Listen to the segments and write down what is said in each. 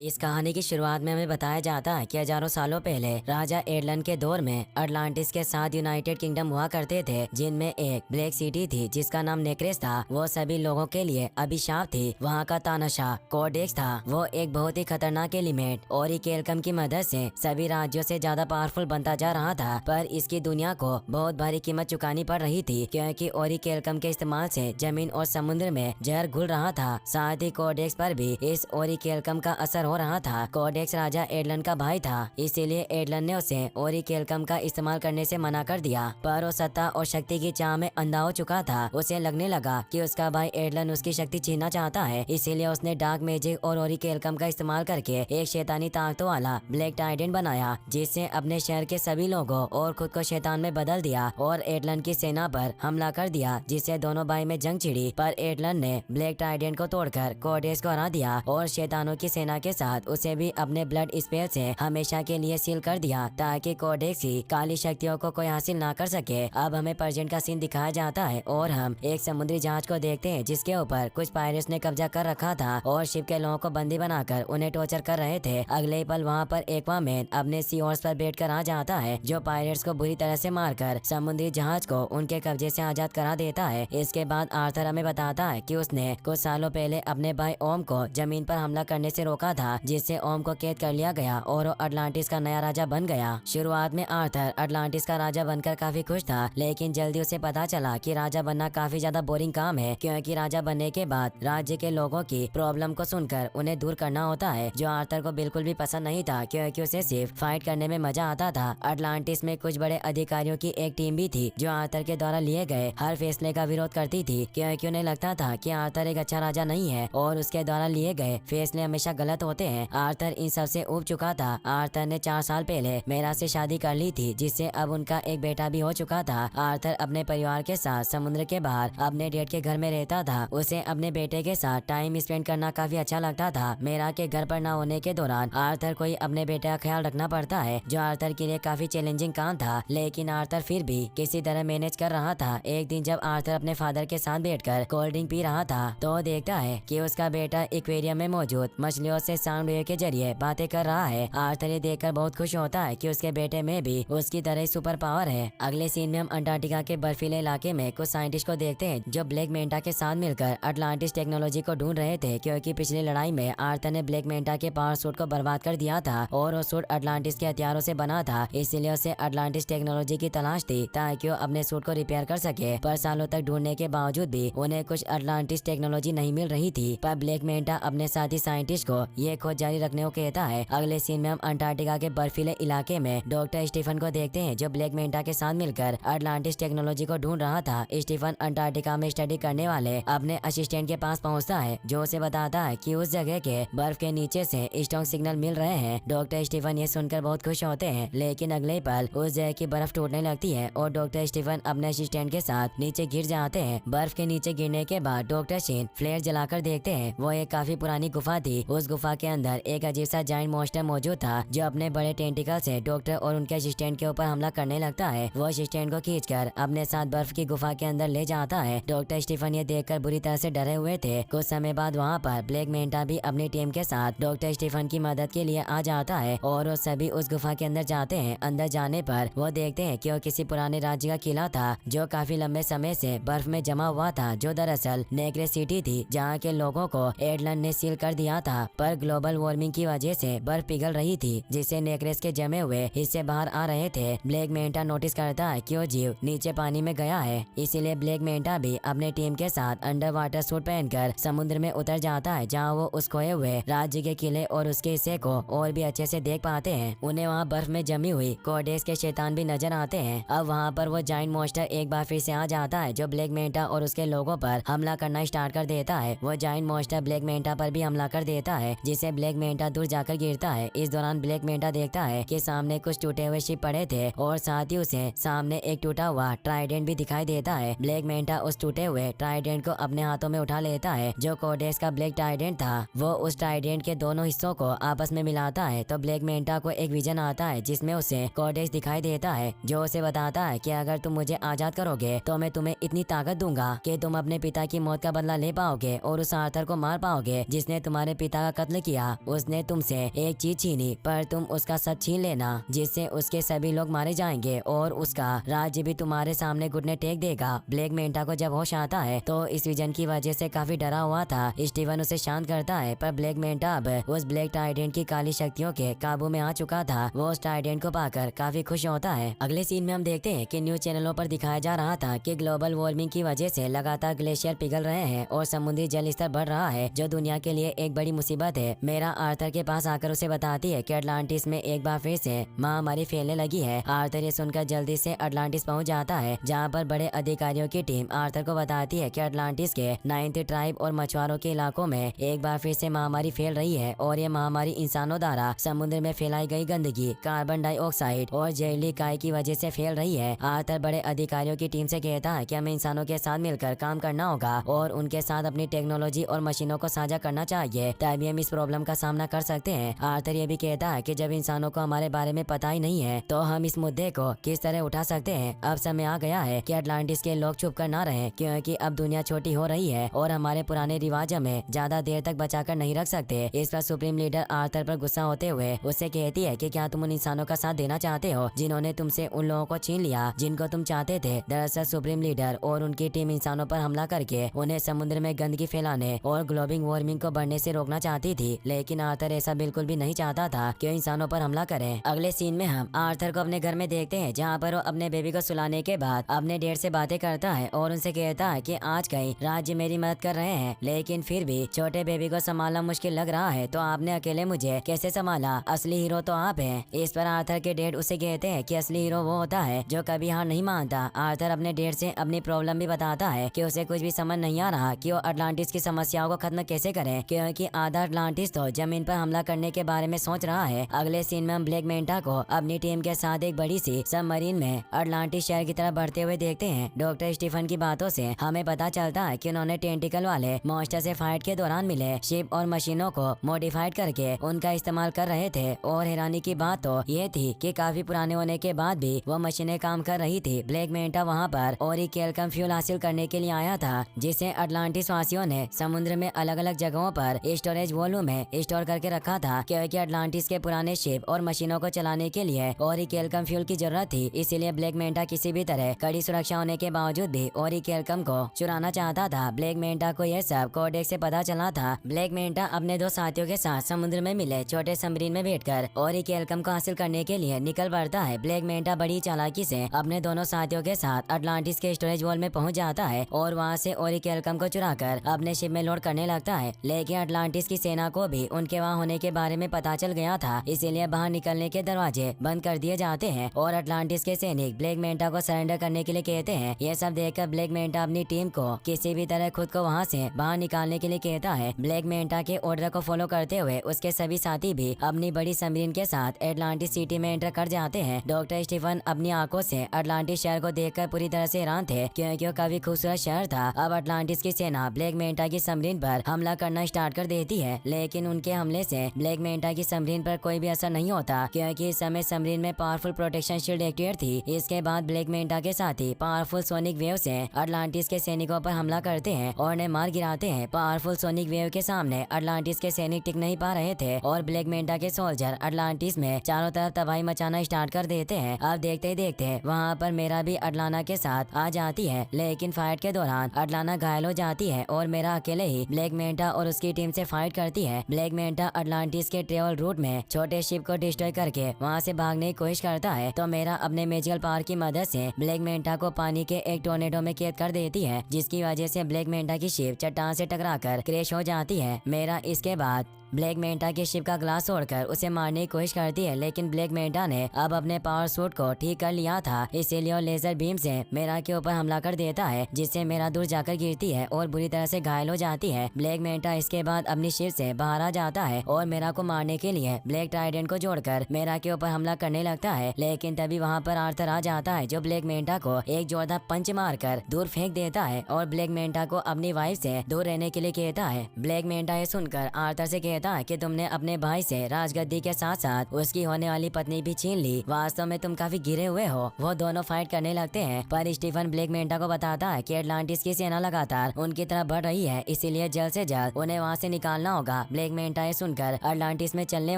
इस कहानी की शुरुआत में हमें बताया जाता है कि हजारों सालों पहले राजा एडलन के दौर में अटलांटिस के 7 यूनाइटेड किंगडम हुआ करते थे, जिनमें एक ब्लैक सिटी थी जिसका नाम नेक्रेस था। वो सभी लोगों के लिए अभिशाप थी। वहाँ का तानाशाह कोडेक्स था। वो एक बहुत ही खतरनाक एलिमेंट ओरिकेलकम की मदद से सभी राज्यों से ज्यादा पावरफुल बनता जा रहा था, पर इसकी दुनिया को बहुत भारी कीमत चुकानी पड़ रही थी, क्योंकि ओरिकेलकम के इस्तेमाल से जमीन और समुद्र में जहर घुल रहा था। साथ ही कोडेक्स पर भी इस ओरिकेलकम का असर हो रहा था। कोडेक्स राजा एडलन का भाई था, इसीलिए एडलन ने उसे ओरिकेलकम का इस्तेमाल करने से मना कर दिया। पर वो सत्ता और शक्ति की चाह में अंधा हो चुका था। उसे लगने लगा कि उसका भाई एडलन उसकी शक्ति छीनना चाहता है, इसीलिए उसने डार्क मैजिक और ओरिकेलकम का इस्तेमाल करके एक शैतानी ताकतों वाला ब्लैक टाइडेंट बनाया, जिससे अपने शहर के सभी लोगों और खुद को शैतान में बदल दिया और एडलन की सेना पर हमला कर दिया, जिससे दोनों भाई में जंग छिड़ी। पर एडलन ने ब्लैक टाइडेंट को तोड़कर कोडेक्स को हरा दिया और शैतानों की सेना के साथ उसे भी अपने ब्लड स्पेल से हमेशा के लिए सील कर दिया, ताकि कोडेक्स की काली शक्तियों को कोई हासिल ना कर सके। अब हमें प्रेजेंट का सीन दिखाया जाता है और हम एक समुद्री जहाज को देखते हैं जिसके ऊपर कुछ पायरेट्स ने कब्जा कर रखा था और शिप के लोगों को बंदी बनाकर उन्हें टॉर्चर कर रहे थे। अगले ही पल वहाँ पर एक्वामैन अपने सी हॉर्स पर बैठ कर आ जाता है, जो पायरेट्स को बुरी तरह से मारकर समुद्री जहाज को उनके कब्जे से आजाद करा देता है। इसके बाद आर्थर हमें बताता है कि उसने कुछ सालों पहले अपने भाई ओम को जमीन पर हमला करने से रोका था, जिससे ओम को कैद कर लिया गया और वो अटलांटिस का नया राजा बन गया। शुरुआत में आर्थर अटलांटिस का राजा बनकर काफी खुश था, लेकिन जल्दी उसे पता चला कि राजा बनना काफी ज्यादा बोरिंग काम है, क्योंकि राजा बनने के बाद राज्य के लोगों की प्रॉब्लम को सुनकर उन्हें दूर करना होता है, जो आर्थर को बिल्कुल भी पसंद नहीं था, क्योंकि उसे सिर्फ फाइट करने में मजा आता था। अटलांटिस में कुछ बड़े अधिकारियों की एक टीम भी थी जो आर्थर के द्वारा लिए गए हर फैसले का विरोध करती थी, क्योंकि उन्हें लगता था कि आर्थर एक अच्छा राजा नहीं है और उसके द्वारा लिए गए फैसले हमेशा गलत होते हैं। आर्थर इन सब से ऊब चुका था। आर्थर ने 4 साल पहले मेरा से शादी कर ली थी, जिससे अब उनका एक बेटा भी हो चुका था। आर्थर अपने परिवार के साथ समुद्र के बाहर अपने डैड के घर में रहता था। उसे अपने बेटे के साथ टाइम स्पेंड करना काफी अच्छा लगता था। मेरा के घर पर न होने के दौरान आर्थर को ही अपने बेटे का ख्याल रखना पड़ता है, जो आर्थर के लिए काफी चैलेंजिंग काम था, लेकिन आर्थर फिर भी किसी तरह मैनेज कर रहा था। एक दिन जब आर्थर अपने फादर के साथ बैठकर कोल्ड ड्रिंक पी रहा था, तो देखता है कि उसका बेटा एक्वेरियम में मौजूद मछलियों से साउंड वेव के जरिए बातें कर रहा है। आर्थर ये देखकर बहुत खुश होता है कि उसके बेटे में भी उसकी तरह सुपर पावर है। अगले सीन में हम अंटार्कटिका के बर्फीले इलाके में कुछ साइंटिस्ट को देखते हैं जो ब्लैक मेंटा के साथ मिलकर अटलांटिस टेक्नोलॉजी को ढूंढ रहे थे, क्योंकि पिछली लड़ाई में आर्थर ने ब्लैक मेंटा के पावर सूट को बर्बाद कर दिया था और वो सूट अटलांटिस के हथियारों से बना था, इसीलिए उसे अटलांटिस टेक्नोलॉजी की तलाश थी ताकि वो अपने सूट को रिपेयर कर सके। पर सालों तक ढूंढने के बावजूद भी उन्हें कुछ अटलांटिस टेक्नोलॉजी नहीं मिल रही थी। पर ब्लैक मेंटा अपने साथी साइंटिस्ट को ये खोज जारी रखने को कहता है। अगले सीन में हम अंटार्कटिका के बर्फीले इलाके में डॉक्टर स्टीफन को देखते हैं, जो ब्लैक मेंटा के साथ मिलकर अटलांटिस टेक्नोलॉजी को ढूंढ रहा था। स्टीफन अंटार्कटिका में स्टडी करने वाले अपने असिस्टेंट के पास पहुंचता है, जो उसे बताता है कि उस जगह के बर्फ के नीचे से स्ट्रॉन्ग सिग्नल मिल रहे हैं। डॉक्टर स्टीफन ये सुनकर बहुत खुश होते हैं, लेकिन अगले पल उस जगह की बर्फ टूटने लगती है और डॉक्टर स्टीफन अपने असिस्टेंट के साथ नीचे गिर जाते हैं। बर्फ के नीचे गिरने के बाद डॉक्टर शेन फ्लेयर जलाकर देखते हैं। वो एक काफी पुरानी गुफा थी। उस गुफा के अंदर एक अजीब सा जायंट मॉन्स्टर मौजूद था, जो अपने बड़े टेंटिकल से डॉक्टर और उनके असिस्टेंट के ऊपर हमला करने लगता है। वो असिस्टेंट को खींचकर अपने साथ बर्फ की गुफा के अंदर ले जाता है। डॉक्टर स्टीफन ये देखकर बुरी तरह से डरे हुए थे। कुछ समय बाद वहाँ पर ब्लैक मेंटा भी अपनी टीम के साथ डॉक्टर स्टीफन की मदद के लिए आ जाता है और वो सभी उस गुफा के अंदर जाते हैं। अंदर जाने पर वो देखते हैं कि वो किसी पुराने राज्य का किला था, जो काफी लंबे समय से बर्फ में जमा हुआ था, जो दरअसल नेक्रेस सिटी थी, जहाँ के लोगों को एडलन ने सील कर दिया था। पर ग्लोबल वार्मिंग की वजह से बर्फ पिघल रही थी, जिससे नेक्रेस के जमे हुए हिस्से बाहर आ रहे थे। ब्लैक मेंटा नोटिस करता है कि वो जीव नीचे पानी में गया है, इसीलिए ब्लैक मेंटा भी अपने टीम के साथ अंडर वाटर सूट पहनकर समुद्र में उतर जाता है, जहाँ वो उस खोए हुए राज्य के किले और उसके हिस्से को और भी अच्छे से देख पाते हैं। उन्हें वहाँ बर्फ में जमी हुई कोडेक्स के शैतान भी नजर आते हैं। अब वहाँ पर वो जायंट मॉन्स्टर एक बार फिर से आ जाता है, जो ब्लैक मेंटा और उसके लोगों पर हमला करना स्टार्ट कर देता है। वो जायंट मॉन्स्टर ब्लैक मेंटा पर भी हमला कर देता है, जिसे ब्लैक मेंटा दूर जाकर गिरता है। इस दौरान ब्लैक मेंटा देखता है कि सामने कुछ टूटे हुए शिप पड़े थे और साथ ही उसे सामने एक टूटा हुआ ट्राइडेंट भी दिखाई देता है। ब्लैक मेंटा उस टूटे हुए ट्राइडेंट को अपने हाथों में उठा लेता है, जो कोडेक्स का ब्लैक ट्राइडेंट था। वो उस ट्राइडेंट के दोनों हिस्सों को आपस में मिलाता है, तो ब्लैक मेंटा को एक विजन आता है जिसमें उसे कोडेक्स दिखाई देता है, जो उसे बताता है कि अगर तुम मुझे आजाद करोगे तो मैं तुम्हें इतनी ताकत दूंगा कि तुम अपने पिता की मौत का बदला ले पाओगे और उस आर्थर को मार पाओगे जिसने तुम्हारे पिता का कत्ल किया। किया। उसने तुमसे एक चीज छीनी पर तुम उसका सब छीन लेना, जिससे उसके सभी लोग मारे जाएंगे और उसका राज्य भी तुम्हारे सामने घुटने टेक देगा। ब्लैक मेंटा को जब होश आता है तो इस विजन की वजह से काफी डरा हुआ था। स्टीवन उसे शांत करता है पर ब्लैक मेंटा अब उस ब्लैक टाइडेंट की काली शक्तियों के काबू में आ चुका था। वो उस टाइडेंट को पाकर काफी खुश होता है। अगले सीन में हम देखते हैं कि न्यूज चैनलों पर दिखाया जा रहा था कि ग्लोबल वार्मिंग की वजह से लगातार ग्लेशियर पिघल रहे हैं और समुद्री जल स्तर बढ़ रहा है, जो दुनिया के लिए एक बड़ी मुसीबत है। मेरा आर्थर के पास आकर उसे बताती है कि अटलांटिस में एक बार फिर से महामारी फैलने लगी है। आर्थर ये सुनकर जल्दी से अटलांटिस पहुंच जाता है, जहां पर बड़े अधिकारियों की टीम आर्थर को बताती है कि अटलांटिस के 9th ट्राइब और मछुआरों के इलाकों में एक बार फिर से महामारी फैल रही है और ये महामारी इंसानों द्वारा समुद्र में फैलाई गई गंदगी, कार्बन डाइऑक्साइड और जहरीली काई की वजह से फैल रही है। आर्थर बड़े अधिकारियों की टीम से कहता है कि हमें इंसानों के साथ मिलकर काम करना होगा और उनके साथ अपनी टेक्नोलॉजी और मशीनों को साझा करना चाहिए, तभी हम इस प्रॉब्लम का सामना कर सकते हैं। आर्थर ये भी कहता है कि जब इंसानों को हमारे बारे में पता ही नहीं है तो हम इस मुद्दे को किस तरह उठा सकते हैं। अब समय आ गया है कि अटलांटिस के लोग छुप कर ना रहें, क्योंकि अब दुनिया छोटी हो रही है और हमारे पुराने रिवाज हमें ज्यादा देर तक बचा कर नहीं रख सकते। इस पर सुप्रीम लीडर आर्थर पर गुस्सा होते हुए उससे कहती है कि क्या तुम उन इंसानों का साथ देना चाहते हो जिन्होंने तुमसे उन लोगों को छीन लिया जिनको तुम चाहते थे। दरअसल सुप्रीम लीडर और उनकी टीम इंसानों पर हमला करके उन्हें समुद्र में गंदगी फैलाने और ग्लोबल वार्मिंग को बढ़ने से रोकना चाहती थी, लेकिन आर्थर ऐसा बिल्कुल भी नहीं चाहता था कि इंसानों पर हमला करें। अगले सीन में हम आर्थर को अपने घर में देखते हैं, जहाँ पर वो अपने बेबी को सुलाने के बाद अपने डैड से बातें करता है और उनसे कहता है कि आज कई राज्य मेरी मदद कर रहे हैं, लेकिन फिर भी छोटे बेबी को संभालना मुश्किल लग रहा है, तो आपने अकेले मुझे कैसे संभाला? असली हीरो तो आप हैं। इस पर आर्थर के डैड उसे कहते हैं कि असली हीरो वो होता है जो कभी हार नहीं मानता। आर्थर अपने डैड से अपनी प्रॉब्लम भी बताता है कि उसे कुछ भी समझ नहीं आ रहा कि वो अटलांटिस की समस्याओं को खत्म कैसे करें, क्योंकि आधा अटलांटिस तो जमीन पर हमला करने के बारे में सोच रहा है। अगले सीन में हम ब्लैक मेंटा को अपनी टीम के साथ एक बड़ी सी सबमरीन में अटलांटिस शहर की तरफ बढ़ते हुए देखते हैं। डॉक्टर स्टीफन की बातों से हमें पता चलता है कि उन्होंने टेंटिकल वाले मॉन्स्टर से फाइट के दौरान मिले शिप और मशीनों को मॉडिफाइड करके उनका इस्तेमाल कर रहे थे, और हैरानी की बात तो ये थी कि काफी पुराने होने के बाद भी वो मशीनें काम कर रही थी। ब्लैक मेंटा वहाँ पर ओरिकेल्कम फ्यूल हासिल करने के लिए आया था, जिसे अटलांटिस वासियों ने समुद्र में अलग अलग जगहों पर स्टोरेज वॉल्यूम में स्टोर करके रखा था, क्योंकि अटलांटिस के पुराने शिप और मशीनों को चलाने के लिए ओरिकेल्कम फ्यूल की जरूरत थी। इसीलिए ब्लैक मेंटा किसी भी तरह कड़ी सुरक्षा होने के बावजूद भी ओरिकेल्कम को चुराना चाहता था। ब्लैक मेंटा को यह सब कोडेक्स से पता चला था। ब्लैक मेंटा अपने दो साथियों के साथ समुद्र में मिले छोटे सबमरीन में बैठकर ओरिकेल्कम को हासिल करने के लिए निकल पड़ता है। ब्लैक मेंटा बड़ी चालाकी से अपने दोनों साथियों के साथ अटलांटिस के स्टोरेज वॉल में पहुंच जाता है और वहां से ओरिकेल्कम को चुराकर अपने शिप में लोड करने लगता है, लेकिन अटलांटिस की सेना को भी उनके वहां होने के बारे में पता चल गया था, इसीलिए बाहर निकलने के दरवाजे बंद कर दिए जाते हैं और अटलांटिस के सैनिक ब्लैक मेंटा को सरेंडर करने के लिए कहते हैं। यह सब देखकर ब्लैक मेंटा अपनी टीम को किसी भी तरह खुद को वहाँ से बाहर निकालने के लिए कहता है। ब्लैक मेंटा के ऑर्डर को फॉलो करते हुए उसके सभी साथी भी अपनी बड़ी सबमरीन के साथ एटलांटिस सिटी में एंटर कर जाते हैं। डॉक्टर स्टीफन अपनी आंखों से अटलांटिस शहर को देखकर पूरी तरह से हैरान थे, क्योंकि वो काफी खूबसूरत शहर था। अब अटलांटिस की सेना ब्लैक मेंटा की सबमरीन पर हमला करना स्टार्ट कर देती है, लेकिन उनके हमले से ब्लैक मेंटा की सबमरीन पर कोई भी असर नहीं होता, क्योंकि इस समय सबमरीन में पावरफुल प्रोटेक्शन शील्ड एक्टिवेट थी। इसके बाद ब्लैक मेंटा के साथी पावरफुल सोनिक वेव से अटलांटिस के सैनिकों पर हमला करते हैं और उन्हें मार गिराते हैं। पावरफुल सोनिक वेव के सामने अटलांटिस के सैनिक टिक नहीं पा रहे थे और ब्लैक मेंटा के सोल्जर अटलांटिस में चारों तरफ तबाही मचाना स्टार्ट कर देते हैं। अब देखते ही देखते वहाँ पर मेरा भी अटलाना के साथ आ जाती है, लेकिन फाइट के दौरान अटलाना घायल हो जाती है और मेरा अकेले ही ब्लैक मेंटा और उसकी टीम से फाइट करती है। ब्लैक मेंटा अटलांटिस के ट्रेवल रूट में छोटे शिप को डिस्ट्रॉय करके वहाँ से भागने की कोशिश करता है, तो मेरा अपने मैजिकल पावर की मदद से ब्लैक मेंटा को पानी के एक टोर्नेडो में कैद कर देती है, जिसकी वजह से ब्लैक मेंटा की शिप चट्टान से टकराकर क्रैश हो जाती है। मेरा इसके बाद ब्लैक मेंटा के शिप का ग्लास तोड़कर उसे मारने की कोशिश करती है, लेकिन ब्लैक मेंटा ने अब अपने पावर सूट को ठीक कर लिया था, इसीलिए वो लेजर बीम से मेरा के ऊपर हमला कर देता है, जिससे मेरा दूर जाकर गिरती है और बुरी तरह से घायल हो जाती है। ब्लैक मेंटा इसके बाद अपनी शिप से बाहर आ जाता है और मेरा को मारने के लिए ब्लैक ट्राइडेंट को जोड़कर मेरा के ऊपर हमला करने लगता है, लेकिन तभी वहाँ पर आर्थर आ जाता है, जो ब्लैक मेंटा को एक जोरदार पंच मारकर दूर फेंक देता है और ब्लैक मेंटा को अपनी वाइफ से दूर रहने के लिए कहता है। ब्लैक मेंटा ये सुनकर आर्थर से कहता कहता है कि तुमने अपने भाई से राजगद्दी के साथ साथ उसकी होने वाली पत्नी भी छीन ली, वास्तव में तुम काफी गिरे हुए हो। वो दोनों फाइट करने लगते हैं, पर स्टीफन ब्लैक मेंटा को बताता है कि अटलांटिस की सेना लगातार उनकी तरफ बढ़ रही है, इसीलिए जल्द से जल्द उन्हें वहाँ से निकालना होगा। ब्लैक मेंटा ये सुनकर अटलांटिस में चलने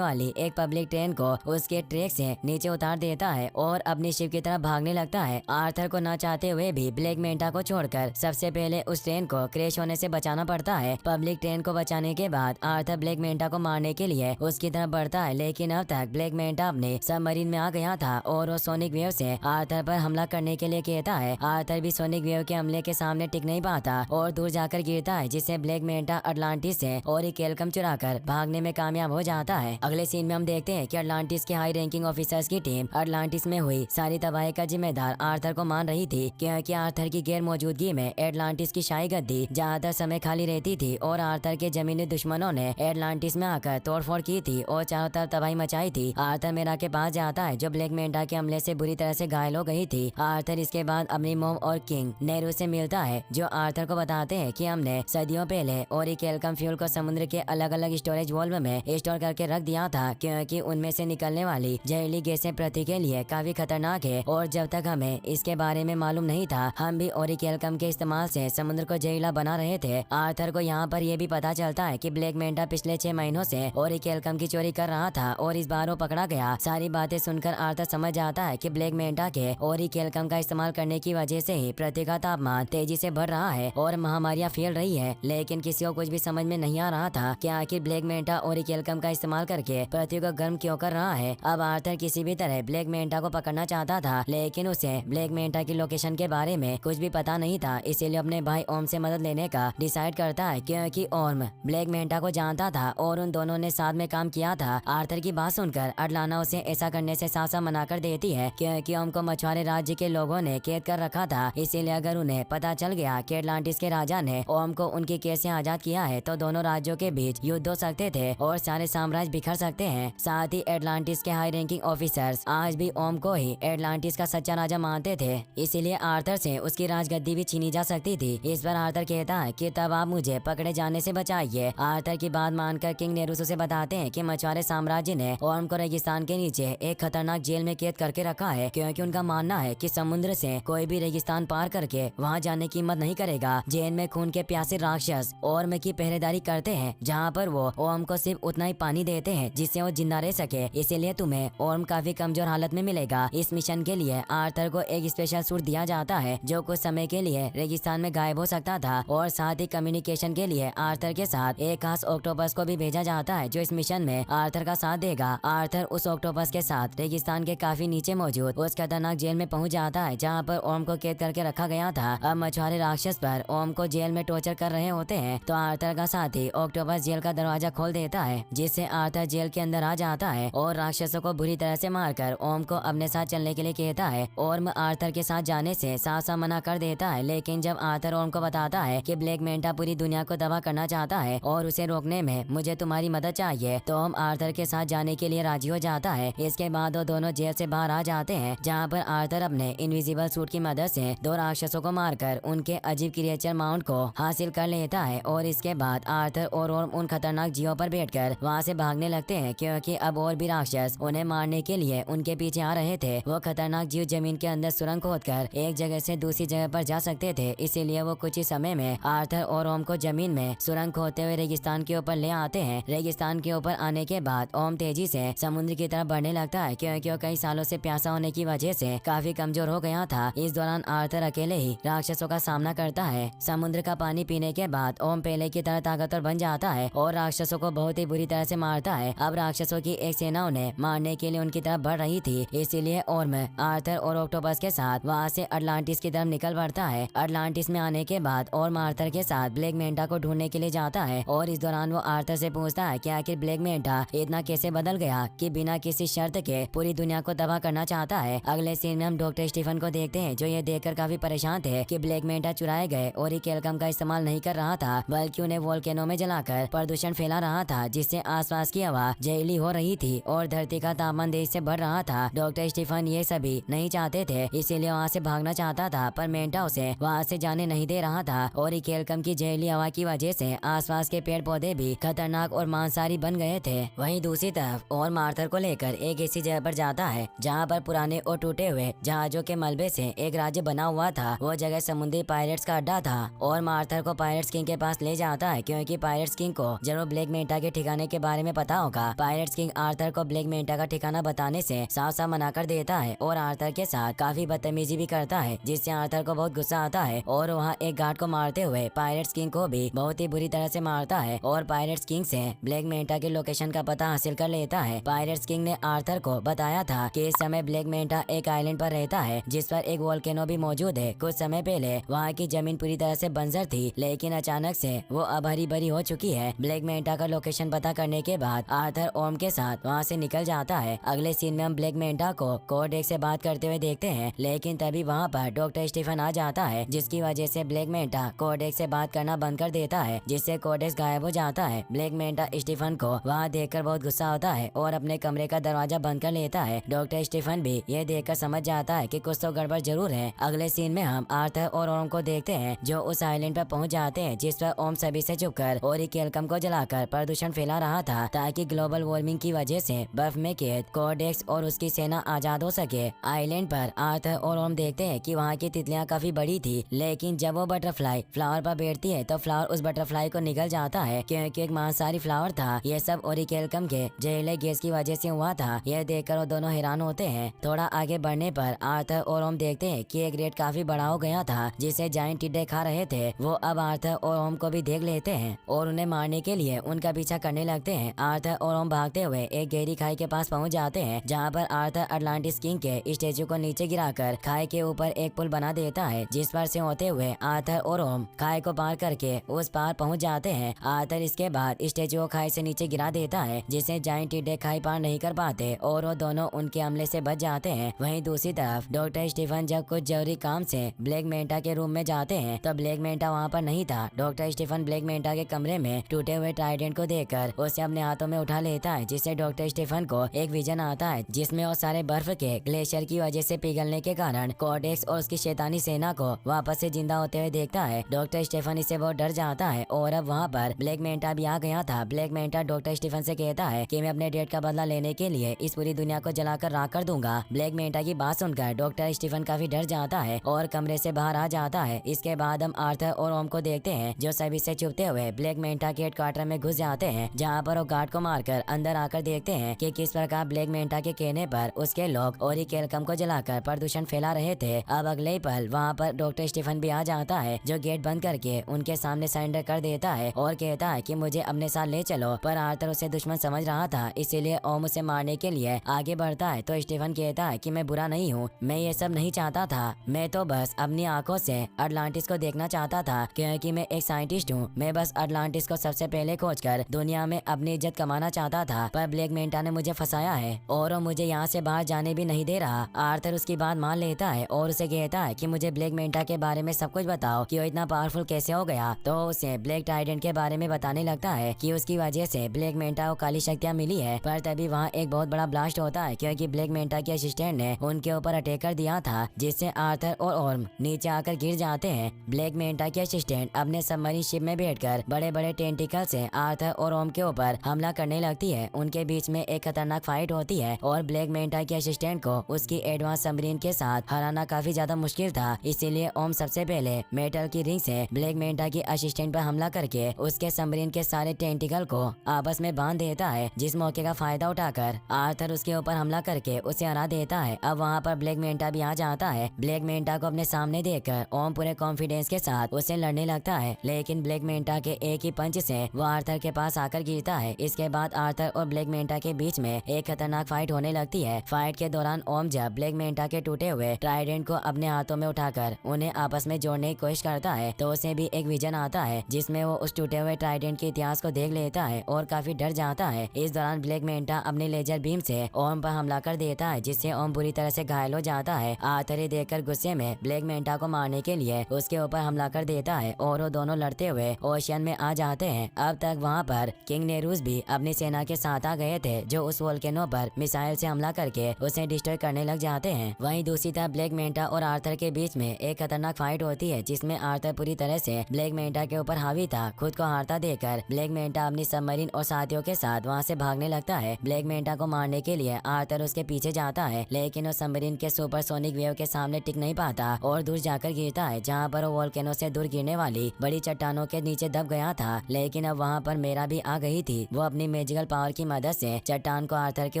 वाली एक पब्लिक ट्रेन को उसके ट्रैक से नीचे उतार देता है और अपनी शिप की तरफ भागने लगता है। आर्थर को न चाहते हुए भी ब्लैक मेंटा को छोड़कर सबसे पहले उस ट्रेन को क्रैश होने से बचाना पड़ता है। पब्लिक ट्रेन को बचाने के बाद आर्थर ब्लैक मेंटा को मारने के लिए उसकी तरफ बढ़ता है, लेकिन अब तक ब्लैक मेंटा अपने सबमरीन में आ गया था और वो सोनिक वेव से आर्थर पर हमला करने के लिए कहता है। आर्थर भी सोनिक वेव के हमले के सामने टिक नहीं पाता और दूर जाकर गिरता है, जिससे ब्लैक मेंटा अटलांटिस से और केलकम चुराकर भागने में कामयाब हो जाता है। अगले सीन में हम देखते हैं कि अटलांटिस के हाई रैंकिंग ऑफिसर्स की टीम अटलांटिस में हुई सारी तबाही का जिम्मेदार आर्थर को मान रही थी, क्योंकि आर्थर की गैर मौजूदगी में एटलांटिस की शाही गद्दी ज्यादातर समय खाली रहती थी और आर्थर के जमीनी दुश्मनों ने एटलांटिस में आकर तोड़फोड़ की थी और चारों तरफ तबाही मचाई थी। आर्थर मेरा के पास जाता है जो ब्लैक मेंटा के हमले से बुरी तरह से घायल हो गई थी। आर्थर इसके बाद अपनी मोम और किंग नेहरू से मिलता है, जो आर्थर को बताते हैं कि हमने सदियों पहले ओरिकेलकम फ्यूल को समुद्र के अलग अलग स्टोरेज वॉल्व में स्टोर करके रख दिया था, क्योंकि उनमें से निकलने वाली जहरीली गैसें पृथ्वी के लिए काफी खतरनाक है और जब तक हमें इसके बारे में मालूम नहीं था हम भी ओरिकेलकम के इस्तेमाल से समुद्र को जहरीला बना रहे थे। आर्थर को यहाँ पर यह भी पता चलता है कि ब्लैक मेंटा पिछले 6 महीनों से ओरिकेलकम की चोरी कर रहा था और इस बार वो पकड़ा गया। सारी बातें सुनकर आर्थर समझ जाता है कि ब्लैक मेंटा के ओरिकेलकम का इस्तेमाल करने की वजह से ही पृथ्वी का तापमान तेजी से बढ़ रहा है और महामारियां फैल रही है, लेकिन किसी को कुछ भी समझ में नहीं आ रहा था कि आखिर ब्लैक मेंटा ओरिकेलकम का इस्तेमाल करके पृथ्वी को गर्म क्यों कर रहा है। अब आर्थर किसी भी तरह ब्लैक मेंटा को पकड़ना चाहता था, लेकिन उसे ब्लैक मेंटा की लोकेशन के बारे में कुछ भी पता नहीं था, इसीलिए अपने भाई ओम से मदद लेने का डिसाइड करता है, क्योंकि ओम ब्लैक मेंटा को जानता था और उन दोनों ने साथ में काम किया था। आर्थर की बात सुनकर अटलाना उसे ऐसा करने से साफ साफ मना कर देती है, क्योंकि ओम को मछुआरे राज्य के लोगों ने कैद कर रखा था, इसीलिए अगर उन्हें पता चल गया कि अटलांटिस के राजा ने ओम को उनकी कैद से आजाद किया है तो दोनों राज्यों के बीच युद्ध हो सकते थे और सारे साम्राज्य बिखर सकते हैं। साथ ही एटलांटिस के हाई रैंकिंग ऑफिसर्स आज भी ओम को ही एटलांटिस का सच्चा राजा मानते थे, इसीलिए आर्थर से उसकी राजगद्दी भी छीनी जा सकती थी। इस पर आर्थर कहता है कि तब आप मुझे पकड़े जाने से बचाइए। आर्थर की बात मानकर किंग नेरुसो से बताते हैं कि मछुआरे साम्राज्य ने ओम को रेगिस्तान के नीचे एक खतरनाक जेल में कैद करके रखा है, क्योंकि उनका मानना है कि समुद्र से कोई भी रेगिस्तान पार करके वहां जाने की हिम्मत नहीं करेगा। जेल में खून के प्यासे राक्षस ओर्म की पहरेदारी करते हैं, जहां पर वो ओम को सिर्फ उतना ही पानी देते हैं जिससे वो जिंदा रह सके, इसीलिए तुम्हें ओर्म काफी कमजोर हालत में मिलेगा। इस मिशन के लिए आर्थर को एक स्पेशल सूट दिया जाता है जो कुछ समय के लिए रेगिस्तान में गायब हो सकता था, और साथ ही कम्युनिकेशन के लिए आर्थर के साथ एक खास ऑक्टोपस को भी भेजा जाता है जो इस मिशन में आर्थर का साथ देगा। आर्थर उस ऑक्टोपस के साथ रेगिस्तान के काफी नीचे मौजूद उस खतरनाक जेल में पहुंच जाता है जहां पर ओम को कैद करके रखा गया था। अब मछुआरे राक्षस पर ओम को जेल में टॉर्चर कर रहे होते हैं, तो आर्थर का साथी ऑक्टोपस जेल का दरवाजा खोल देता है, जिससे आर्थर जेल के अंदर आ जाता है और राक्षसों को बुरी तरह से मारकर ओम को अपने साथ चलने के लिए कहता है। ओम आर्थर के साथ जाने से साफ साफ मना कर देता है, लेकिन जब आर्थर ओम को बताता है कि ब्लैक मेंटा पूरी दुनिया को तबाह करना चाहता है और उसे रोकने में मुझे तुम्हारी मदद चाहिए, तो ओम आर्थर के साथ जाने के लिए राजी हो जाता है। इसके बाद वो दोनों जेल से बाहर आ जाते हैं, जहाँ पर आर्थर अपने इनविजिबल सूट की मदद से 2 राक्षसों को मारकर उनके अजीब क्रिएचर माउंट को हासिल कर लेता है, और इसके बाद आर्थर और ओम उन खतरनाक जीवों पर बैठकर वहाँ से भागने लगते हैं, क्योंकि अब और भी राक्षस उन्हें मारने के लिए उनके पीछे आ रहे थे। वो खतरनाक जीव जमीन के अंदर सुरंग खोदकर एक जगह से दूसरी जगह पर जा सकते थे, इसीलिए वो कुछ ही समय में आर्थर और ओम को जमीन में सुरंग खोदते हुए रेगिस्तान के ऊपर ले आते हैं। रेगिस्तान के ऊपर आने के बाद ओम तेजी से समुद्र की तरफ बढ़ने लगता है, क्योंकि वो कई सालों से प्यासा होने की वजह से काफी कमजोर हो गया था। इस दौरान आर्थर अकेले ही राक्षसों का सामना करता है। समुद्र का पानी पीने के बाद ओम पहले की तरह ताकतवर बन जाता है और राक्षसों को बहुत ही बुरी तरह से मारता है। अब राक्षसों की एक सेना उन्हें मारने के लिए उनकी तरफ बढ़ रही थी, इसीलिए ओर्म आर्थर और ऑक्टोपस के साथ वहाँ से अटलांटिस की तरफ निकल पड़ता है। अटलांटिस में आने के बाद ओर्म आर्थर के साथ ब्लैक मेंटा को ढूंढने के लिए जाता है, और इस दौरान वो आर्थर से पूछता है कि आखिर ब्लैक मेंटा इतना कैसे बदल गया कि बिना किसी शर्त के पूरी दुनिया को तबाह करना चाहता है। अगले सीन में हम डॉक्टर स्टीफन को देखते हैं, जो ये देखकर काफी परेशान थे कि ब्लैक मेंटा चुराए गए और केलकम का इस्तेमाल नहीं कर रहा था, बल्कि उन्हें वोल्केनो में जलाकर प्रदूषण फैला रहा था, जिससे आसपास की हवा जहरीली हो रही थी और धरती का तापमान तेजी से बढ़ रहा था। डॉक्टर स्टीफन ये सभी नहीं चाहते थे, इसीलिए वहाँ से भागना चाहता था, पर मेंटा उसे वहाँ से जाने नहीं दे रहा था, और केलकम की जहरीली हवा की वजह से आसपास के पेड़ पौधे भी खतरनाक खतरनाक और मांसाहारी बन गए थे। वहीं दूसरी तरफ और आर्थर को लेकर एक ऐसी जगह पर जाता है जहाँ पर पुराने और टूटे हुए जहाजों के मलबे से एक राज्य बना हुआ था। वो जगह समुद्री पायरेट्स का अड्डा था और आर्थर को पायरेट्स किंग के पास ले जाता है क्योंकि पायरेट्स किंग को जरूर ब्लैक मेंटा के ठिकाने के बारे में पता होगा। पायरेट्स किंग आर्थर को ब्लैक मेंटा का ठिकाना बताने से साफ साफ मना कर देता है और आर्थर के साथ काफी बदतमीजी भी करता है, जिससे आर्थर को बहुत गुस्सा आता है और वहाँ एक गार्ड को मारते हुए पायरेट्स किंग को भी बहुत ही बुरी तरह से मारता है और पायरेट्स किंग से ब्लैक मेंटा के लोकेशन का पता हासिल कर लेता है। पायरेट्स किंग ने आर्थर को बताया था कि इस समय ब्लैक मेंटा एक आइलैंड पर रहता है जिस पर एक वोल्केनो भी मौजूद है। कुछ समय पहले वहाँ की जमीन पूरी तरह से बंजर थी, लेकिन अचानक से वो अब हरी भरी हो चुकी है। ब्लैक मेंटा का लोकेशन पता करने के बाद आर्थर ओम के साथ वहाँ से निकल जाता है। अगले सीन में हम ब्लैक मेंटा को कोडेक्स से बात करते हुए देखते हैं, लेकिन तभी वहाँ पर डॉक्टर स्टीफन आ जाता है, जिसकी वजह से ब्लैक मेंटा कोडेक्स से बात करना बंद कर देता है, जिससे कोडेक्स गायब हो जाता है। ब्लैक मेंटा स्टीफन को वहाँ देखकर बहुत गुस्सा होता है और अपने कमरे का दरवाजा बंद कर लेता है। डॉक्टर स्टीफन भी ये देखकर समझ जाता है कि कुछ तो गड़बड़ जरूर है। अगले सीन में हम आर्थर और ओम को देखते हैं जो उस आइलैंड पर पहुंच जाते हैं जिस पर ओम सभी से छुपकर ओरिकेलकम को जलाकर प्रदूषण फैला रहा था ताकि ग्लोबल वार्मिंग की वजह से बर्फ में कैद कोडेक्स और उसकी सेना आजाद हो सके। आइलैंड पर आर्थर और ओम देखते हैं कि वहाँ की तितलियां काफी बड़ी थी, लेकिन जब वो बटरफ्लाई फ्लावर पर बैठती है तो फ्लावर उस बटरफ्लाई को निगल जाता है क्योंकि एक मांसाहारी फ्लावर था। ये सब ओरिकेलकम के जहरीले गैस की वजह से हुआ था। यह देखकर वो दोनों हैरान होते हैं। थोड़ा आगे बढ़ने पर आर्थर और ओम देखते हैं कि एक रेड काफी बड़ा हो गया था जिसे जायंट टिड्डे खा रहे थे। वो अब आर्थर और ओम को भी देख लेते हैं और उन्हें मारने के लिए उनका पीछा करने लगते हैं। आर्थर और ओम भागते हुए एक गहरी खाई के पास पहुंच जाते हैं जहां पर आर्थर अटलांटिस किंग के स्टेचू को नीचे गिराकर खाई के ऊपर एक पुल बना देता है, जिस पर से होते हुए आर्थर और ओम खाई को पार करके उस पार पहुंच जाते हैं। आर्थर इसके बाद स्टेचू को खाई से नीचे गिरा देता है, जिससे जायंट टिड्डे खाई पार नहीं कर पाते और वो दोनों उनके हमले से बच जाते हैं। वहीं दूसरी तरफ डॉक्टर स्टीफन जब कुछ जरूरी काम से ब्लैक मेंटा के रूम में जाते हैं तो ब्लैक मेंटा वहाँ पर नहीं था। डॉक्टर स्टीफन ब्लैक मेंटा के कमरे में टूटे हुए ट्राइडेंट को देखकर उसे अपने हाथों में उठा लेता है, जिससे डॉक्टर स्टीफन को एक विजन आता है जिसमें वो सारे बर्फ के ग्लेशियर की वजह से पिघलने के कारण कोडेक्स और उसकी शैतानी सेना को वापस से जिंदा होते हुए देखता है। डॉक्टर स्टीफन इससे बहुत डर जाता है और अब वहाँ पर ब्लैक मेंटा भी आ गया था। ब्लैक मेंटा डॉक्टर स्टीफन से कहता है कि मैं अपने डेट का बदला लेने के लिए इस पूरी दुनिया को जलाकर राख कर दूंगा। ब्लैक मेंटा की बात सुनकर डॉक्टर स्टीफन काफी डर जाता है और कमरे से बाहर आ जाता है। इसके बाद हम आर्थर और ओम को देखते हैं जो सभी से छुपते हुए ब्लैक मेंटा के हेडक्वार्टर में घुस जाते हैं, जहाँ पर वो गार्ड को मारकर अंदर आकर देखते हैं कि किस प्रकार ब्लैक मेंटा के कहने पर उसके लोग ओरिकेलकम को जलाकर प्रदूषण फैला रहे थे। अब अगले ही पल वहाँ पर डॉक्टर स्टीफन भी आ जाता है जो गेट बंद करके उनके सामने सरेंडर कर देता है और कहता है कि मुझे अपने साथ ले चलो, पर आर्थर उसे दुश्मन समझ रहा था, इसीलिए ओम उसे मारने के लिए आगे बढ़ता है तो स्टीफन कहता है कि मैं बुरा नहीं हूँ, मैं ये सब नहीं चाहता था, मैं तो बस अपनी आंखों से अटलांटिस को देखना चाहता था क्योंकि मैं एक साइंटिस्ट हूँ। मैं बस अटलांटिस को सबसे पहले खोजकर दुनिया में अपनी इज्जत कमाना चाहता था, पर ब्लैक मेंटा ने मुझे फंसाया है और वो मुझे यहाँ से बाहर जाने भी नहीं दे रहा। आर्थर उसकी बात मान लेता है और उसे कहता है कि मुझे ब्लैक मेंटा के बारे में सब कुछ बताओ कि वो इतना पावरफुल कैसे हो गया। तो उसे ब्लैक टाइडेंट के बारे में बताने लगता है कि उसकी वजह से ब्लैक मेंटा को काली शक्तियाँ मिली है। पर तभी वहाँ एक बहुत बड़ा ब्लास्ट होता है क्योंकि ब्लैक मेंटा के असिस्टेंट ने उनके ऊपर अटैक कर दिया था, जिससे आर्थर और ओम नीचे आकर गिर जाते हैं। ब्लैक मेंटा के असिस्टेंट अपने सबमरीन शिप में बैठकर बड़े बड़े टेंटिकल से आर्थर और ओम के ऊपर हमला करने लगती है। उनके बीच में एक खतरनाक फाइट होती है और ब्लैक मेंटा के असिस्टेंट को उसकी एडवांस सबमरीन के साथ हराना काफी ज्यादा मुश्किल था, इसीलिए ओम सबसे पहले मेटल की रिंग से ब्लैक मेंटा की असिस्टेंट पर हमला करके उसके सबमरीन के सारे टेंटिकल को आपस में बांध देता है। जिस मौके का फायदा उठाकर आर्थर उसके ऊपर हमला करके उसे हरा देता है। अब वहाँ पर ब्लैक मेंटा भी आ जाता है। ब्लैक मेंटा को अपने सामने देखकर ओम पूरे कॉन्फिडेंस के साथ उसे लड़ने लगता है, लेकिन ब्लैक मेंटा के एक ही पंच से वो आर्थर के पास आकर गिरता है। इसके बाद आर्थर और ब्लैक मेंटा के बीच में एक खतरनाक फाइट होने लगती है। फाइट के दौरान ओम जब ब्लैक मेंटा के टूटे हुए ट्राइडेंट को अपने हाथों में उठाकर उन्हें आपस में जोड़ने की कोशिश करता है तो उसे भी एक विजन आता है जिसमें वो उस टूटे हुए ट्राइडेंट के इतिहास को देख लेता है और काफी डर जाता है। इस दौरान ब्लैक मेंटा अपने लेजर बीम से ओम पर हमला कर देता है, जिससे ओम बुरी तरह से घायल हो जाता है। आर्थर ये देखकर गुस्से में ब्लैक मेंटा को मारने के लिए उसके ऊपर हमला कर देता है और वो दोनों लड़ते हुए ओशियन में आ जाते हैं। अब तक वहाँ पर किंग नेरूस भी अपनी सेना के साथ आ गए थे जो उस वोल्केनो पर मिसाइल से हमला करके उसे डिस्ट्रॉय करने लग जाते हैं। वहीं दूसरी तरफ ब्लैक मेंटा और आर्थर के बीच में एक खतरनाक फाइट होती है जिसमें आर्थर पूरी तरह से ब्लैक मेंटा के ऊपर हावी था। खुद को हारता देखकर ब्लैक मेंटा अपनी सबमरीन और साथियों के साथ वहाँ से भागने लगता है। ब्लैक मेंटा को मारने के लिए आर्थर उसके पीछे जाता है, लेकिन वो सबमरीन के सुपरसोनिक वेव के सामने टिक नहीं पाता और दूर जाकर गिरता है, जहाँ पर वो वोल्केनो से दूर गिरने वाली बड़ी चट्टानों के नीचे दब गया था। लेकिन अब वहाँ पर मेरा भी आ गई थी। वो अपनी मैजिकल पावर की मदद से चट्टान को आर्थर के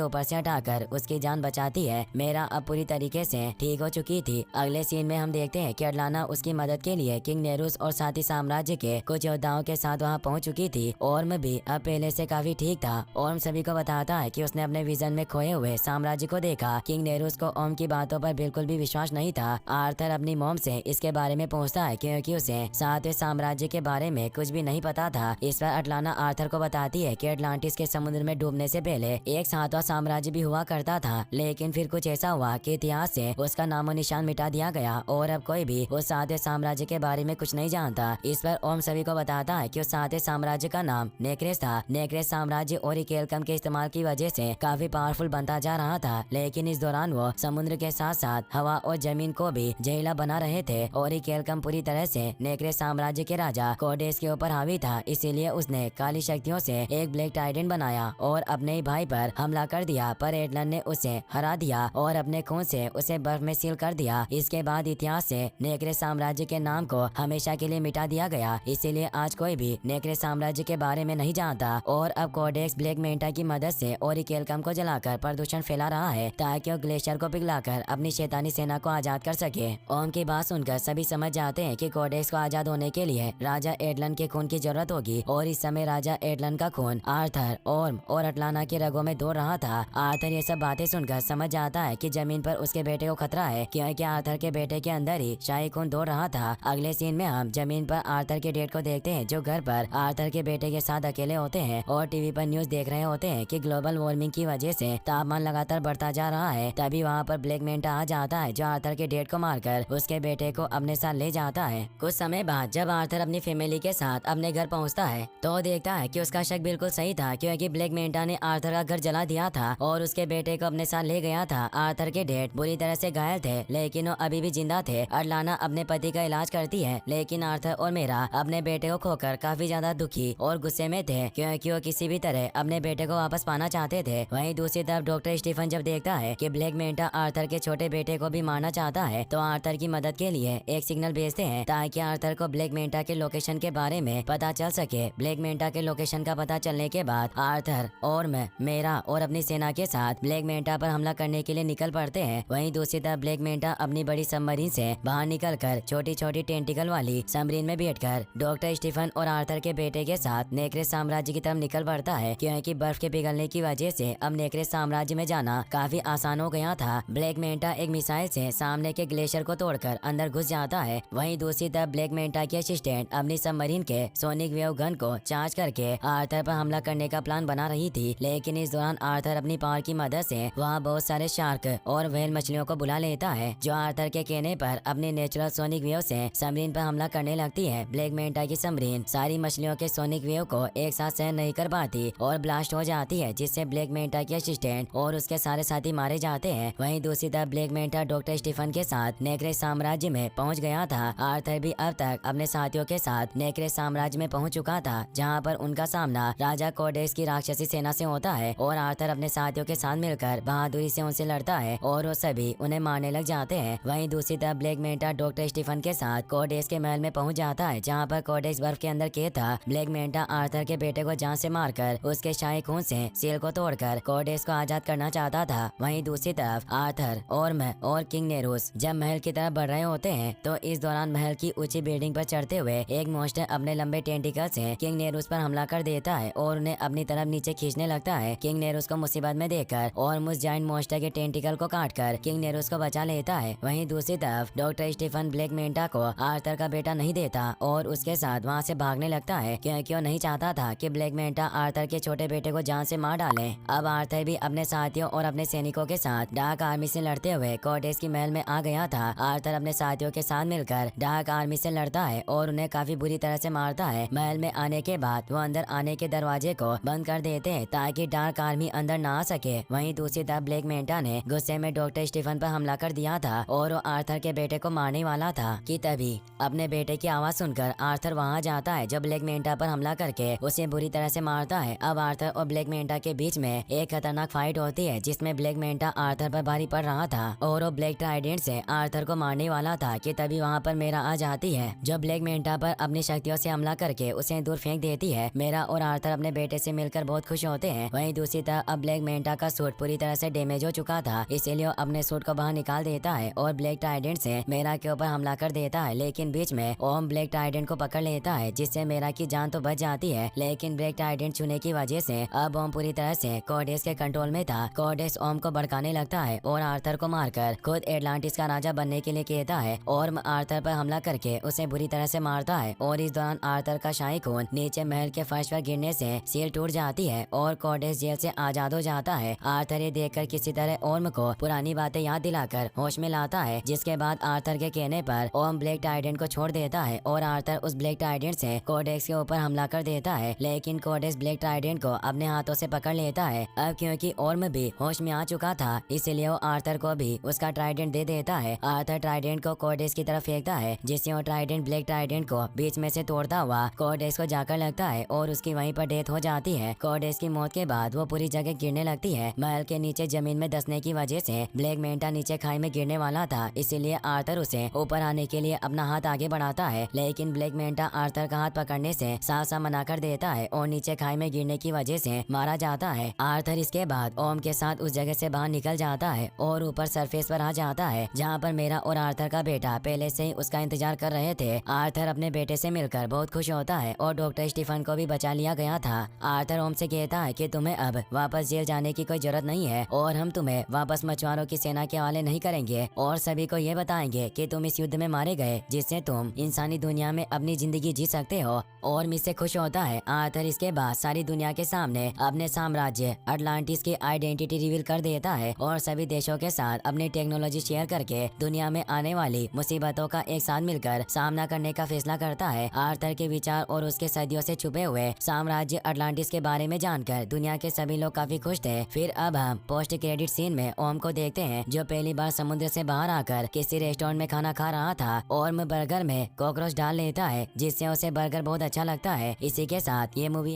ऊपर से हटाकर उसकी जान बचाती है। मेरा अब पूरी तरीके से ठीक हो चुकी थी। अगले सीन में हम देखते हैं कि अटलाना उसकी मदद के लिए किंग नेरूस और साथी साम्राज्य के कुछ योद्धाओं के साथ वहाँ पहुँच चुकी थी। ओर्म भी अब पहले से काफी ठीक था। ओर्म सभी को बताता है कि उसने अपने विजन में खोए हुए साम्राज्य को देखा। किंग नेरूस को ओर्म की बातों पर बिल्कुल भी विश्वास नहीं था। आर्थर अपनी मॉम से इसके बारे में पूछता है क्योंकि उसे सातवें साम्राज्य के बारे में कुछ भी नहीं पता था। इस पर अटलाना आर्थर को बताती है कि अटलांटिस के समुद्र में डूबने से पहले एक सातवां साम्राज्य भी हुआ करता था, लेकिन फिर कुछ ऐसा हुआ कि इतिहास से उसका नामो निशान मिटा दिया गया और अब कोई भी उस सातवें साम्राज्य के बारे में कुछ नहीं जानता। इस पर ओम सभी को बताता है कि उस सातवें साम्राज्य का नाम नेक्रेस था। नेक्रेस साम्राज्य ओरिकेलकम के इस्तेमाल की वजह से काफी पावरफुल बनता जा रहा था, लेकिन इस दौरान वो समुद्र के साथ साथ हवा और जमीन को भी जहरीला बना रहे थे। ओरिकेलकम पूरी तरह से नेक्रेस साम्राज्य के राजा कोडेस के ऊपर हावी था, इसीलिए उसने काली शक्तियों से एक ब्लैक टाइडेंट बनाया और अपने ही भाई पर हमला कर दिया, पर एडलन ने उसे हरा दिया और अपने खून से उसे बर्फ में सील कर दिया। इसके बाद इतिहास से नेक्रेस साम्राज्य के नाम को हमेशा के लिए मिटा दिया गया, इसीलिए आज कोई भी नेक्रेस साम्राज्य के बारे में नहीं जानता। और अब कोडेक्स ब्लैक मेंटा की मदद से ओरिकेलकम को जलाकर प्रदूषण फैला रहा है ताकि वो ग्लेशियर को पिघलाकर अपनी शैतानी सेना को आजाद कर सके। ओम की बात सुनकर सभी समझ जाते हैं कि कोडेक्स को आजाद होने के लिए राजा एडलन के खून की जरूरत होगी और इस समय राजा एडलन का खून आर्थर, ओर्म और अटलाना के रगों में दौड़ रहा था। आर्थर ये सब बातें सुनकर समझ जाता है कि जमीन पर उसके बेटे को खतरा है, क्योंकि आर्थर के बेटे के अंदर ही शाही खून दौड़ रहा था। अगले सीन में हम जमीन पर आर्थर के डेड को देखते हैं, जो घर पर आर्थर के बेटे के साथ अकेले होते हैं और टीवी पर न्यूज देख रहे होते हैं कि ग्लोबल वार्मिंग की वजह से तापमान लगातार बढ़ता जा रहा है। तभी वहाँ पर ब्लैक मेंटा आ जाता है, जो आर्थर के डेड को मारकर उसके बेटे को अपने साथ ले जाता है। कुछ समय बाद जब आर्थर अपनी फैमिली के साथ अपने घर पहुँचता है तो देखता है कि उसका शक बिल्कुल सही था, क्योंकि ब्लैक मेंटा ने आर्थर का घर जला दिया था और उसके बेटे को अपने साथ ले गया था। आर्थर के डेड बुरी तरह से घायल थे, लेकिन वो अभी भी जिंदा थे। अटलाना अपने पति का इलाज करती है, लेकिन आर्थर और मेरा अपने बेटे को खोकर काफी ज्यादा दुखी और गुस्से में थे, क्योंकि वो किसी भी तरह अपने बेटे को वापस पाना चाहते थे। वहीं दूसरी तरफ डॉक्टर स्टीफन जब देखता है कि ब्लैक मेंटा आर्थर के छोटे बेटे को भी मारना चाहता है, तो आर्थर की मदद के लिए एक सिग्नल भेजते हैं ताकि आर्थर को ब्लैक मेंटा के लोकेशन के बारे में पता चल सके। ब्लैक मेंटा के लोकेशन का पता चलने के बाद आर्थर और मैं मेरा और अपनी सेना के साथ ब्लैक मेंटा पर हमला करने के लिए निकल पड़ते हैं। वहीं दूसरी तरफ ब्लैक मेंटा अपनी बड़ी सबमरीन से बाहर निकलकर छोटी छोटी टेंटिकल वाली सबमरीन में बैठकर डॉक्टर स्टीफन और आर्थर के बेटे के साथ नेक्रेस साम्राज्य की तरफ निकल पड़ता है, क्योंकि बर्फ के पिघलने की वजह से अब नेक्रेस साम्राज्य में जाना काफी आसान हो गया था। ब्लैक मेंटा एक मिसाइल से सामने के ग्लेशियर को तोड़कर अंदर घुस जाता है। वहीं दूसरी तरफ ब्लैक मेंटा की असिस्टेंट अपनी सबमरीन के सोनिक वेव गन को चार्ज करके आर्थर पर हमला करने का प्लान बना रही थी, लेकिन इस दौरान आर्थर अपनी पावर की मदद से वहाँ बहुत सारे शार्क और व्हेल मछलियों को बुला लेता है, जो आर्थर के कहने पर अपनी नेचुरल सोनिक वेव से सबमरीन पर हमला करने लगती है। ब्लैक मेंटा की सबमरीन सारी मछलियों के सोनिक वेव को एक साथ सहन नहीं कर पाती और ब्लास्ट हो जाती है, जिससे ब्लैक मेंटा की असिस्टेंट और उसके सारे साथी मारे जाते हैं। वहीं दूसरी तरफ ब्लैक मेंटा डॉक्टर स्टीफन के साथ नेक्रेस साम्राज्य में पहुंच गया था। आर्थर भी अब तक अपने साथियों के साथ नेक्रेस साम्राज्य में पहुंच चुका था, जहां पर उनका सामना राजा कोडेक्स की राक्षसी सेना से होता है और आर्थर अपने साथियों के साथ मिलकर बहादुरी से उनसे लड़ता है और वो सभी उन्हें मारने लग जाते हैं। वहीं दूसरी तरफ ब्लैक मेंटा डॉक्टर स्टीफन के साथ कोडेक्स के महल में पहुंच जाता है, जहां पर कोडेक्स बर्फ के अंदर कैद था। ब्लैक मेंटा आर्थर के बेटे को जान से मारकर उसके शाही खून से सील को तोड़कर कोडेक्स को आजाद करना चाहता था। वहीं दूसरी तरफ आर्थर और मैं और किंग नेरूस जब महल की तरफ बढ़ रहे होते हैं, तो इस दौरान महल की ऊंची बिल्डिंग पर चढ़ते हुए एक मॉन्स्टर अपने लंबे टेंटिकल से किंग नेरूस पर हमला कर देता है और उन्हें अपनी तरफ नीचे खींचने लगता है। किंग नेरूस को मुसीबत में देखकर और उस जायंट मॉन्स्टर के टेंटिकल को काटकर किंग नेरूस को बचा लेता है। वहीं दूसरी तरफ डॉक्टर स्टीफन ब्लैक मेंटा को आर्थर का बेटा नहीं देता और उसके साथ वहाँ से भागने लगता है, क्योंकि वो नहीं चाहता था कि ब्लैक मेंटा आर्थर के छोटे बेटे को जान से मार डाले। अब आर्थर भी अपने साथियों और अपने सैनिकों के साथ डार्क आर्मी से लड़ते हुए कोडेक्स की महल में आ गया था। आर्थर अपने साथियों के साथ मिलकर डार्क आर्मी से लड़ता है और उन्हें काफी बुरी तरह से मारता है। महल में आने के बाद वो अंदर आने के दरवाजे को बंद कर देते हैं ताकि डार्क आर्मी अंदर ना आ सके। वहीं दूसरी तरफ ब्लैक मेंटा ने गुस्से में डॉक्टर स्टीफन पर हमला कर दिया था और वो आर्थर के बेटे को मारने वाला था कि तभी अपने बेटे की आवाज सुनकर आर्थर वहाँ जाता है, जो ब्लैक मेंटा पर हमला करके उसे बुरी तरह से मारता है। अब आर्थर और ब्लैक मेंटा के बीच में एक खतरनाक फाइट होती है जिसमें ब्लैक मेंटा आर्थर पर भारी पड़ रहा था और वो ब्लैक ट्राइडेंट से आर्थर को मारने वाला था कि तभी वहाँ पर मेरा आ जाती है जो ब्लैक मेंटा पर अपनी शक्तियों से हमला करके उसे दूर फेंक देती है। मेरा और आर्थर अपने बेटे से मिलकर बहुत खुश होते हैं। वहीं दूसरी तरफ अब ब्लैक मेंटा का सूट पूरी तरह से डैमेज हो चुका था, इसीलिए वो अपने सूट को बाहर निकाल देता है और ब्लैक ट्राइडेंट से मेरा के ऊपर हमला कर देता है। लेकिन बीच में ओम ब्लैक ट्राइडेंट को पकड़ लेता है जिससे मेरा की जान तो बच जाती है, लेकिन ब्लैक ट्राइडेंट छूने की वजह से अब ओम पूरी तरह से कोडेक्स के कंट्रोल में था। कोडेक्स ओम को भड़काने लगता है और आर्थर को मारकर खुद एटलांटिस का राजा बनने के लिए कहता है और आर्थर पर हमला करके उसे बुरी तरह से मारता है और इस दौरान आर्थर का शाही खून नीचे महल के फर्श पर गिरने से सील टूट जाती है और कोडेक्स जेल से आजाद हो जाता है। आर्थर ये देखकर किसी तरह ओम को पुरानी बातें याद दिलाकर होश में लाता है, जिसके बाद आर्थर के कहने पर ओम ब्लैक ट्राइडेंट को छोड़ देता है और आर्थर उस ब्लैक ट्राइडेंट से कोडेक्स के ऊपर हमला कर देता है। लेकिन कोडेक्स ब्लैक ट्राइडेंट को अपने हाथों से पकड़ लेता है। अब क्योंकि ओम भी होश में आ चुका था, इसलिए वो आर्थर को भी उसका ट्राइडेंट दे देता है। आर्थर ट्राइडेंट को कोडेक्स की तरफ फेंकता है जिससे वो ट्राइडेंट ब्लैक ट्राइडेंट को बीच में से तोड़ता हुआ कोडेक्स को जाकर लगता है और उसकी वहीं पर डेथ हो जाती है। कोडेक्स की मौत के बाद वो पूरी जगह गिरने लगती है। महल के नीचे जमीन में धंसने की वजह से ब्लैक मेंटा नीचे खाई में गिरने वाला था, इसीलिए आर्थर उसे ऊपर आने के लिए अपना हाथ आगे बढ़ाता है, लेकिन ब्लैक मेंटा आर्थर का हाथ पकड़ने से साफ साफ मना कर देता है और नीचे खाई में गिरने की वजह से मारा जाता है। आर्थर इसके बाद ओम के साथ उस जगह से बाहर निकल जाता है और ऊपर सरफेस पर आ जाता है जहाँ पर मेरा और आर्थर का बेटा पहले से ही उसका इंतजार कर रहे थे। आर्थर अपने बेटे से मिलकर बहुत खुश होता है और डॉक्टर स्टीफन को भी बचा लिया गया था। आर्थर ओम से कहता है कि तुम्हें अब वापस जेल जाने की कोई जरूरत नहीं है और हम तुम्हें वापस मछुआरों की सेना के हवाले नहीं करेंगे और सभी को ये बताएंगे कि तुम इस युद्ध में मारे गए जिससे तुम इंसानी दुनिया में अपनी जिंदगी जी सकते हो। और इससे खुश होता है। आर्थर इसके बाद सारी दुनिया के सामने अपने साम्राज्य अटलांटिस की आइडेंटिटी रिवील कर देता है और सभी देशों के साथ अपनी टेक्नोलॉजी शेयर करके दुनिया में आने वाली मुसीबतों का एक साथ मिलकर सामना करने का फैसला करता है। आर्थर के विचार और उसके सदियों से छुपे हुए साम्राज्य अटलांटिस के बारे में जानकर दुनिया के सभी लोग काफी खुश थे। फिर अब हम पोस्ट क्रेडिट सीन में ओम को देखते हैं जो पहली बार समुद्र से बाहर आकर किसी रेस्टोरेंट में खाना खा रहा था और बर्गर में कॉकरोच डाल लेता है जिससे उसे बर्गर बहुत अच्छा लगता है। इसी के साथ ये मूवी